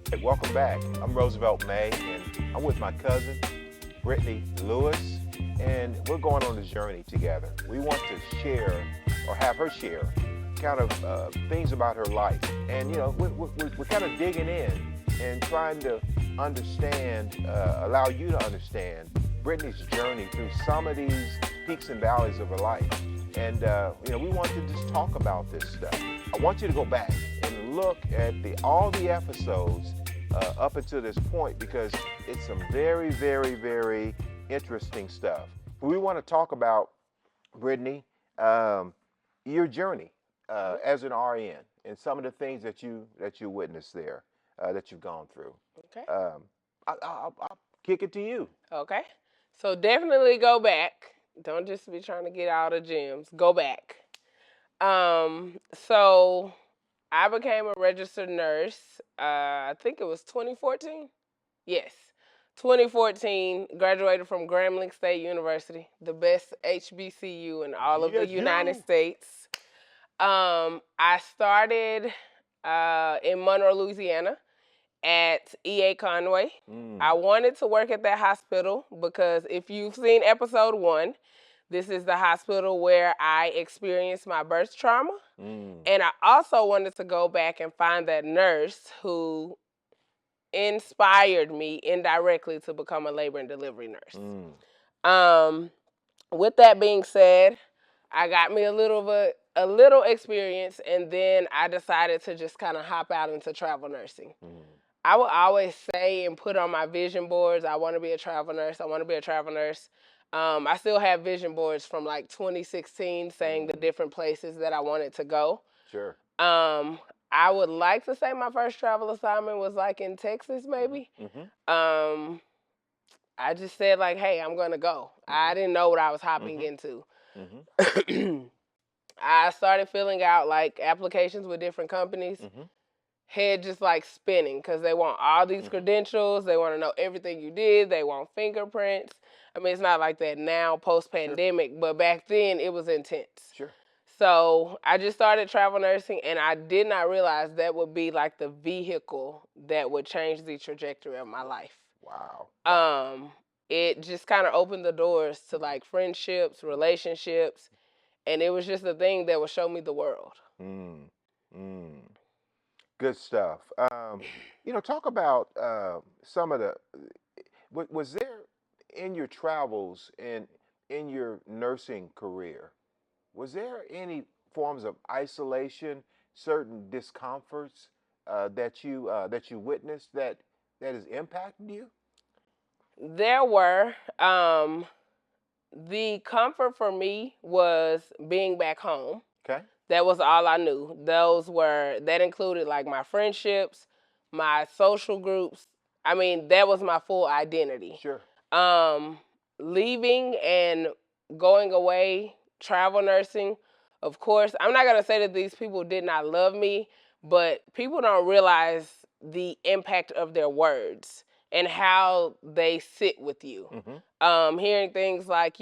Hey, welcome back. I'm Roosevelt May, and I'm with my cousin, Brittany Lewis, and we're going on this journey together. We want to share, or have her share, kind of things about her life. And, you know, we're kind of digging in and trying to understand, allow you to understand Brittany's journey through some of these peaks and valleys of her life. And, we want to just talk about this stuff. I want you to go back and look at all the episodes up until this point, because it's some very, very, very interesting stuff. We want to talk about, Brittany, your journey as an RN and some of the things that you witnessed there, that you've gone through. Okay. I'll kick it to you. Okay. So definitely go back. Don't just be trying to get all the gems. Go back. So I became a registered nurse. I think it was 2014. Yes. 2014, graduated from Grambling State University, the best HBCU in all of the United States. I started in Monroe, Louisiana at EA Conway. I wanted to work at that hospital because if you've seen episode 1, this is the hospital where I experienced my birth trauma. And I also wanted to go back and find that nurse who inspired me indirectly to become a labor and delivery nurse. With that being said, I got me a little experience, and then I decided to just kind of hop out into travel nursing. I would always say and put on my vision boards, I want to be a travel nurse. I want to be a travel nurse. I still have vision boards from like 2016 saying the different places that I wanted to go. Sure. I would like to say my first travel assignment was like in Texas, maybe. I just said like, hey, I'm going to go. I didn't know what I was hopping into. I started filling out like applications with different companies. Head just like spinning because they want all these credentials. They want to know everything you did. They want fingerprints. I mean, it's not like that now post-pandemic, but back then it was intense. Sure. So I just started travel nursing, and I did not realize that would be like the vehicle that would change the trajectory of my life. Wow. It just kind of opened the doors to like friendships, relationships, and it was just a thing that would show me the world. Good stuff. Talk about some of the. Was there in your travels and in your nursing career, was there any forms of isolation, certain discomforts that you witnessed that has impacted you? There were. The comfort for me was being back home. Okay. That was all I knew. That included like my friendships, my social groups. I mean, that was my full identity. Sure. Leaving and going away, travel nursing, of course, I'm not going to say that these people did not love me, but people don't realize the impact of their words and how they sit with you. Hearing things like,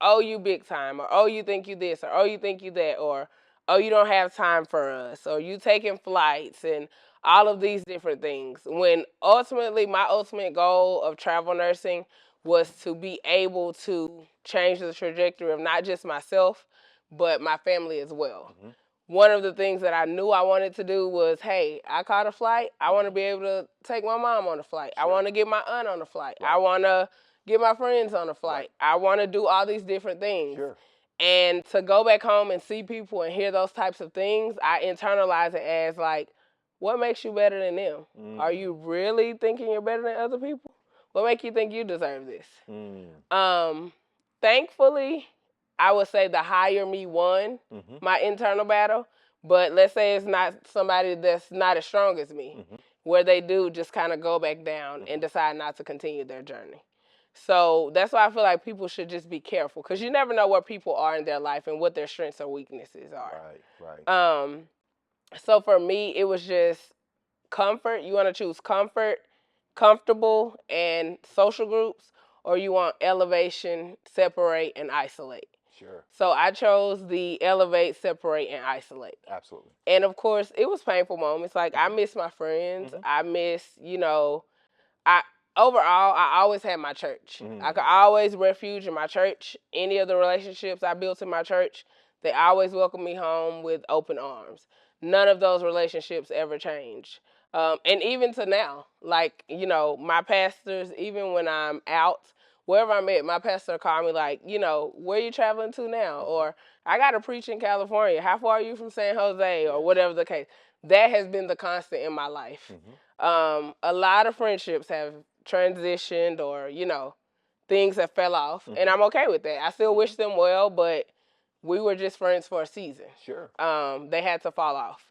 oh, you big time, or oh, you think you this, or oh, you think you that, or oh, you don't have time for us, or you taking flights, and all of these different things. When ultimately, my ultimate goal of travel nursing was to be able to change the trajectory of not just myself, but my family as well. One of the things that I knew I wanted to do was, hey, I caught a flight. I want to be able to take my mom on a flight. Sure. I want to get my aunt on a flight. Right. I want to get my friends on a flight. Right. I want to do all these different things. Sure. And to go back home and see people and hear those types of things, I internalize it as like, what makes you better than them? Are you really thinking you're better than other people? What makes you think you deserve this? Thankfully, I would say the higher me won my internal battle, but let's say it's not somebody that's not as strong as me, where they do just kind of go back down and decide not to continue their journey. So that's why I feel like people should just be careful, because you never know where people are in their life and what their strengths or weaknesses are. Right. So for me, it was just comfort. You want to choose comfort, comfortable, and social groups, or you want elevation, separate, and isolate. Sure. So I chose the elevate, separate, and isolate. Absolutely. And of course, it was painful moments. Like I Mhm. miss my friends. Mhm. I miss, I overall I always had my church. I could Mhm. always refuge in my church. Any of the relationships I built in my church, they always welcomed me home with open arms. None of those relationships ever changed. And even to now, like, my pastors, even when I'm out, wherever I'm at, my pastor called me like, where you traveling to now? Mhm. Or I got to preach in California. How far are you from San Jose? Or Yes. whatever the case. That has been the constant in my life. A lot of friendships have transitioned or, things have fell off. And I'm okay with that. I still wish them well, but we were just friends for a season. Sure. They had to fall off.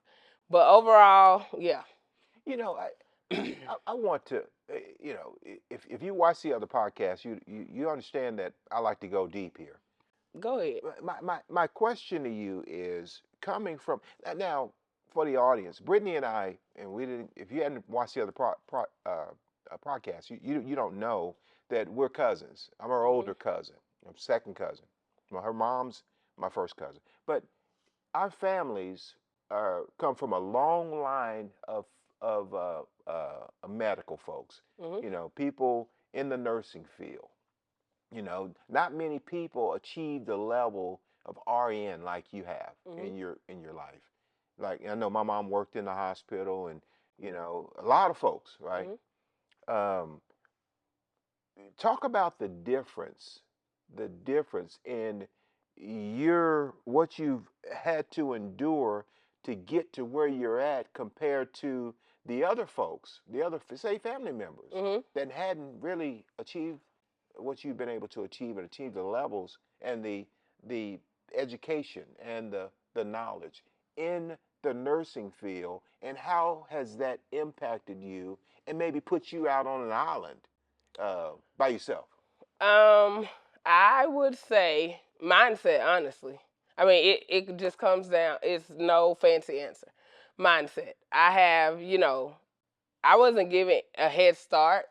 But overall, yeah. I want to, if you watch the other podcasts, you understand that I like to go deep here. Go ahead. My question to you is coming from now for the audience. Brittany and I, and we didn't. If you hadn't watched the other podcast, you don't know that we're cousins. I'm her older cousin. I'm second cousin. Well, her mom's my first cousin. But our families come from a long line of medical folks. People in the nursing field. Not many people achieve the level of RN like you have in your life. Like I know my mom worked in the hospital, and a lot of folks, right? Um, Talk about the difference in your what you've had to endure to get to where you're at compared to the other folks, the other say family members that hadn't really achieved what you've been able to achieve and achieve the levels and the education and the knowledge in the nursing field, and how has that impacted you and maybe put you out on an island by yourself? I would say mindset, honestly. I mean, it just comes down, it's no fancy answer. Mindset. I have, I wasn't given a head start.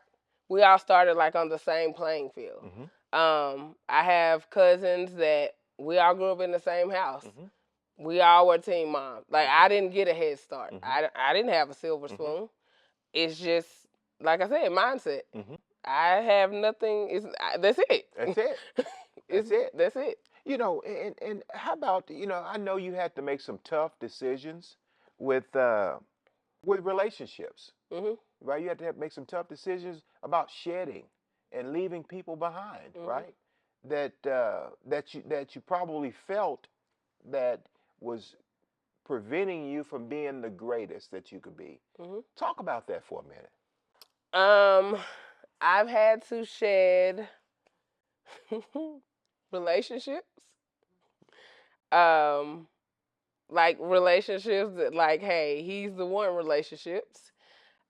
We all started like on the same playing field. I have cousins that we all grew up in the same house. We all were teen moms. Like I didn't get a head start. I didn't have a silver spoon. It's just like I said, mindset. I have nothing. That's it. That's it. That's it. That's it. And how about I know you had to make some tough decisions with relationships, right? You had to make some tough decisions about shedding and leaving people behind, right? That you probably felt that was preventing you from being the greatest that you could be. Talk about that for a minute. I've had to shed relationships. Um, like relationships that like, hey, he's the one relationships.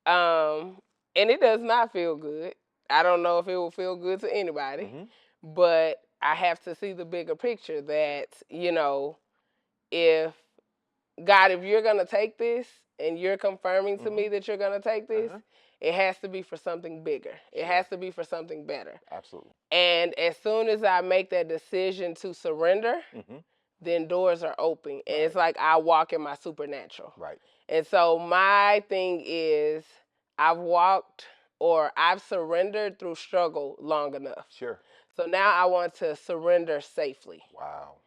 Um, and it does not feel good. I don't know if it will feel good to anybody, but I have to see the bigger picture that, if God, if you're going to take this and you're confirming to me that you're going to take this, it has to be for something bigger. It has to be for something better. Absolutely. And as soon as I make that decision to surrender, then doors are open. And it's like I walk in my supernatural. Right. And so my thing is I've surrendered through struggle long enough. Sure. So now I want to surrender safely. Wow.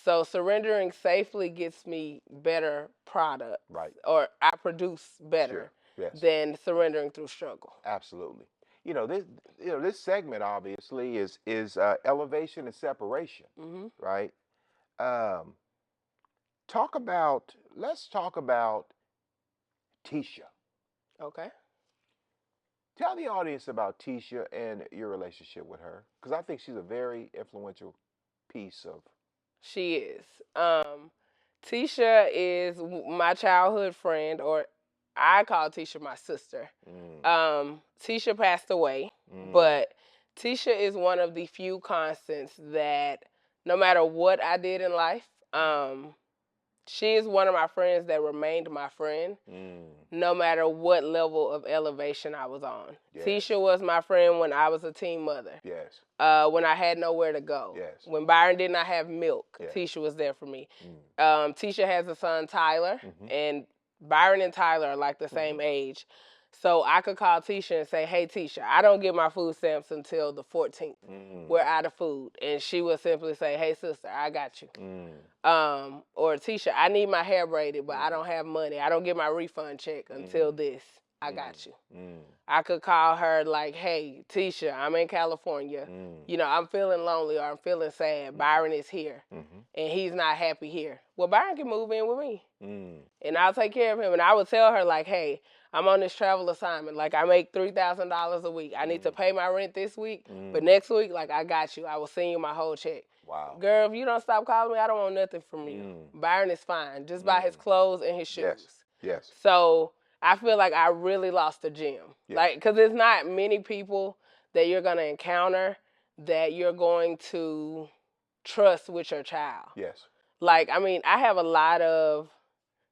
So surrendering safely gets me better product. Right. Or I produce better than surrendering through struggle. Absolutely. This segment obviously is elevation and separation, right? Let's talk about Tisha. Okay. Tell the audience about Tisha and your relationship with her, because I think she's a very influential piece of. She is. Tisha is my childhood friend, or I call Tisha my sister. Tisha passed away, but Tisha is one of the few constants that no matter what I did in life, She is one of my friends that remained my friend no matter what level of elevation I was on. Yes. Tisha was my friend when I was a teen mother. Yes. When I had nowhere to go. Yes. When Byron did not have milk, Yes. Tisha was there for me. Tisha has a son, Tyler, and Byron and Tyler are like the same age. So I could call Tisha and say, hey, Tisha, I don't get my food stamps until the 14th. We're out of food. And she would simply say, hey, sister, I got you. Or Tisha, I need my hair braided, but I don't have money. I don't get my refund check until this. I got you. I could call her like, hey, Tisha, I'm in California. You know, I'm feeling lonely or I'm feeling sad. Byron is here and he's not happy here. Well, Byron can move in with me and I'll take care of him. And I would tell her like, hey, I'm on this travel assignment. Like, I make $3,000 a week. I need to pay my rent this week, but next week, like, I got you. I will send you my whole check. Wow. Girl, if you don't stop calling me, I don't want nothing from you. Byron is fine. Just buy his clothes and his shoes. Yes. Yes. So I feel like I really lost a gem. Yes. Like, because there's not many people that you're going to encounter that you're going to trust with your child. Yes. Like, I mean, I have a lot of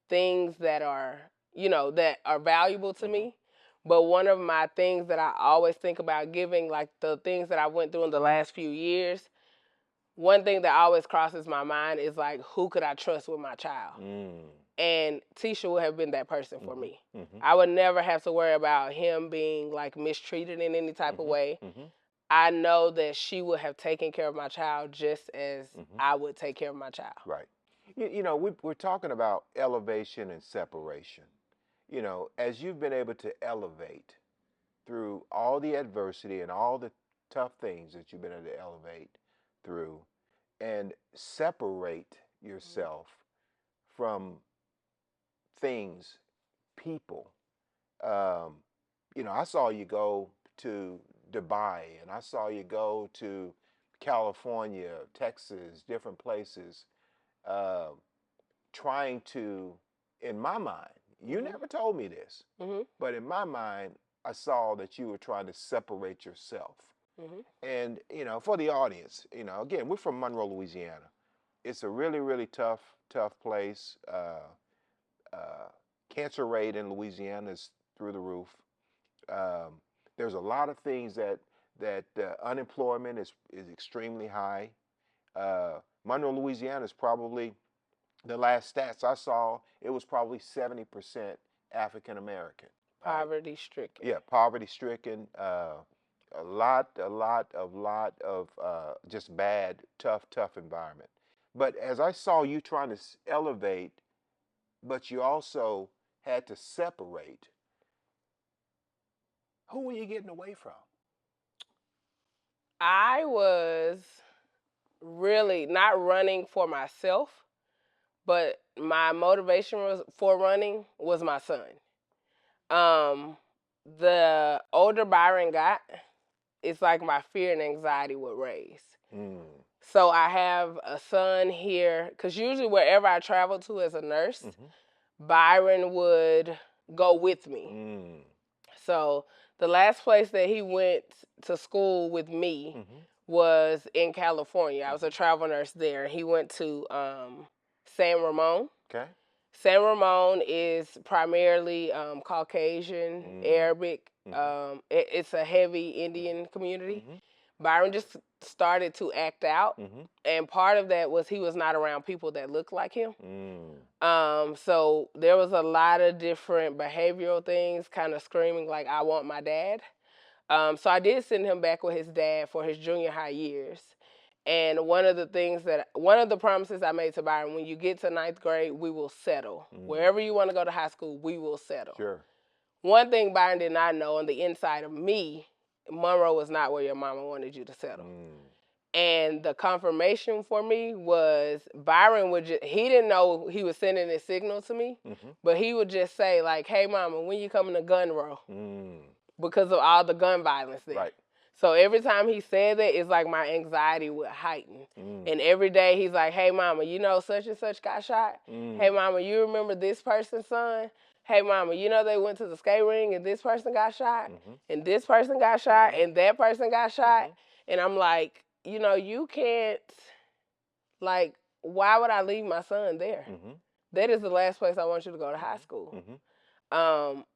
things that are, you know, that are valuable to me. But one of my things that I always think about giving, like the things that I went through in the last few years, one thing that always crosses my mind is like, who could I trust with my child? And Tisha would have been that person for me. I would never have to worry about him being like mistreated in any type of way. I know that she would have taken care of my child just as I would take care of my child. Right. You know, we're talking about elevation and separation. You know, as you've been able to elevate through all the adversity and all the tough things that you've been able to elevate through and separate yourself from things, people. You know, I saw you go to Dubai and I saw you go to California, Texas, different places, trying to, in my mind, you never told me this, but in my mind, I saw that you were trying to separate yourself. And, you know, for the audience, you know, again, we're from Monroe, Louisiana. It's a really, really tough place. Cancer rate in Louisiana is through the roof. There's a lot of things that unemployment is extremely high. Monroe, Louisiana is probably, the last stats I saw, it was probably 70% African American. Poverty stricken. Yeah, poverty stricken. A lot of just bad, tough environment. But as I saw you trying to elevate, but you also had to separate, who were you getting away from? I was really not running for myself, but my motivation for running was my son. The older Byron got, it's like my fear and anxiety would raise. So I have a son here, because usually wherever I travel to as a nurse, Byron would go with me. So the last place that he went to school with me was in California. I was a travel nurse there. He went to San Ramon. Okay. San Ramon is primarily Caucasian, Arabic. It's a heavy Indian community. Byron just started to act out, and part of that was he was not around people that looked like him. So there was a lot of different behavioral things kind of screaming like, I want my dad. So I did send him back with his dad for his junior high years. And one of the promises I made to Byron, when you get to 9th grade, we will settle. Wherever you want to go to high school, we will settle. Sure. One thing Byron did not know on the inside of me, Monroe was not where your mama wanted you to settle. And the confirmation for me was Byron he didn't know he was sending a signal to me, but he would just say like, hey mama, when you coming to gun row? Because of all the gun violence there. Right. So every time he said that, it's like my anxiety would heighten. And every day he's like, hey, mama, you know such and such got shot? Hey, mama, you remember this person's son? Hey, mama, you know they went to the skate ring and this person got shot? And this person got shot and that person got shot? And I'm like, you know, you can't, like, why would I leave my son there? that is the last place I want you to go to high school.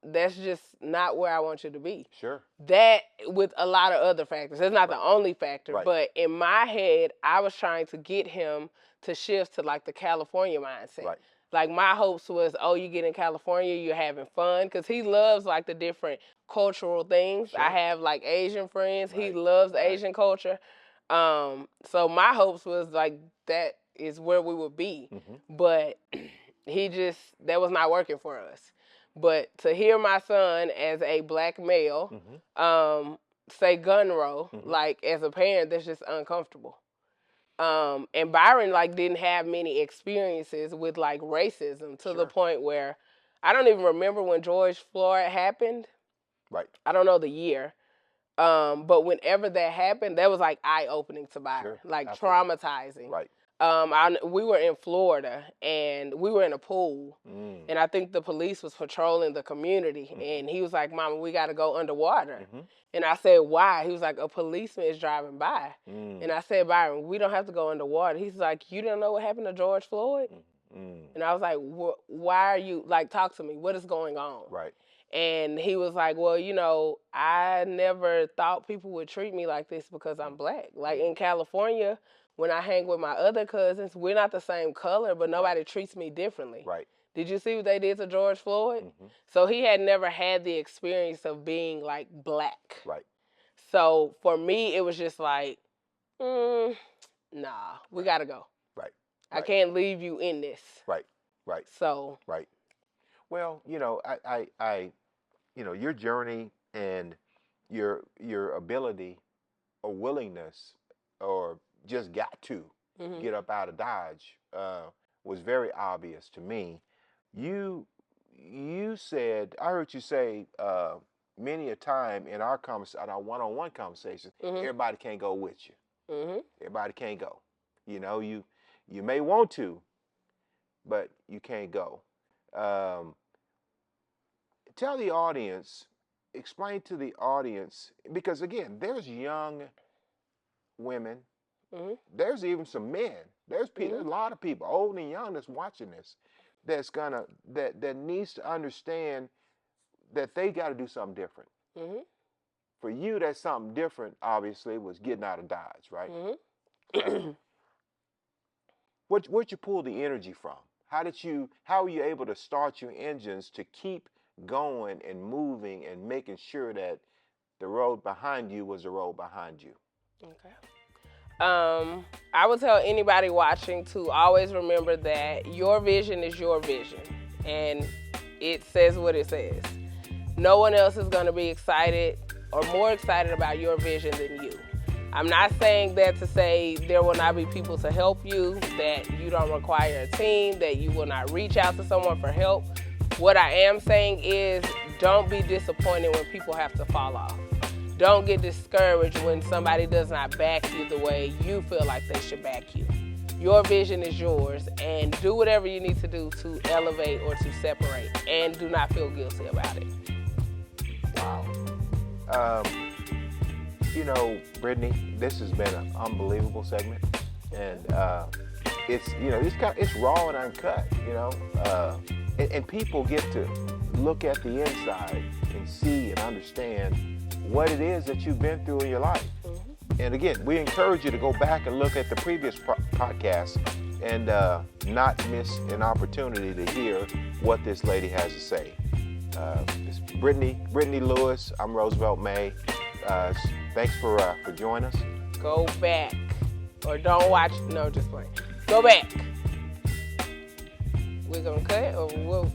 That's just not where I want you to be. Sure. That, with a lot of other factors, that's not the only factor, Right. but in my head, I was trying to get him to shift to like the California mindset. Right. Like my hopes was, oh, you get in California, you're having fun, because he loves like the different cultural things. Sure. I have like Asian friends. He Right. loves Right. Asian culture. So my hopes was like that is where we would be, but that was not working for us. But to hear my son as a black male say gun row, like as a parent, that's just uncomfortable. And Byron like didn't have many experiences with like racism to the point where I don't even remember when George Floyd happened. Right. I don't know the year. But whenever that happened, that was like eye-opening to Byron, like absolutely. Traumatizing. Right. We were in Florida and we were in a pool, and I think the police was patrolling the community, and he was like, "Mama, we got to go underwater." And I said, "Why?" He was like, "A policeman is driving by." And I said, "Byron, we don't have to go underwater." He's like, "You don't know what happened to George Floyd?" And I was like, "Why are you, like, talk to me. What is going on?" Right. And he was like, "Well, you know, I never thought people would treat me like this because I'm black. Like in California, when I hang with my other cousins, we're not the same color, but nobody treats me differently." Right. Did you see what they did to George Floyd? So he had never had the experience of being like black. Right. So for me, it was just like, nah, we gotta go. Right. I can't leave you in this. Right. Right. So. Right. Well, you know, you know, your journey and your ability or willingness or just got to get up out of Dodge was very obvious to me. You said, I heard you say many a time in our one-on-one conversations, everybody can't go with you. Everybody can't go. You know, you may want to, but you can't go. Tell the audience, explain to the audience, because again, there's young women, there's even some men, there's a lot of people, old and young, that's watching this, that needs to understand that they got to do something different. For you, that something different, obviously, was getting out of Dodge, right? Where'd you pull the energy from? How were you able to start your engines to keep going and moving and making sure that the road behind you was the road behind you? Okay. I would tell anybody watching to always remember that your vision is your vision, and it says what it says. No one else is going to be excited or more excited about your vision than you. I'm not saying that to say there will not be people to help you, that you don't require a team, that you will not reach out to someone for help. What I am saying is, don't be disappointed when people have to fall off. Don't get discouraged when somebody does not back you the way you feel like they should back you. Your vision is yours, and do whatever you need to do to elevate or to separate, and do not feel guilty about it. Wow. You know, Brittany, this has been an unbelievable segment, and it's, you know, it's raw and uncut, you know, and people get to look at the inside and see and understand what it is that you've been through in your life. And again, we encourage you to go back and look at the previous podcast and not miss an opportunity to hear what this lady has to say. It's Brittany Lewis. I'm Roosevelt May. Thanks for joining us. Go back, or don't watch. No, just playing. Go back. We're gonna cut, or we'll.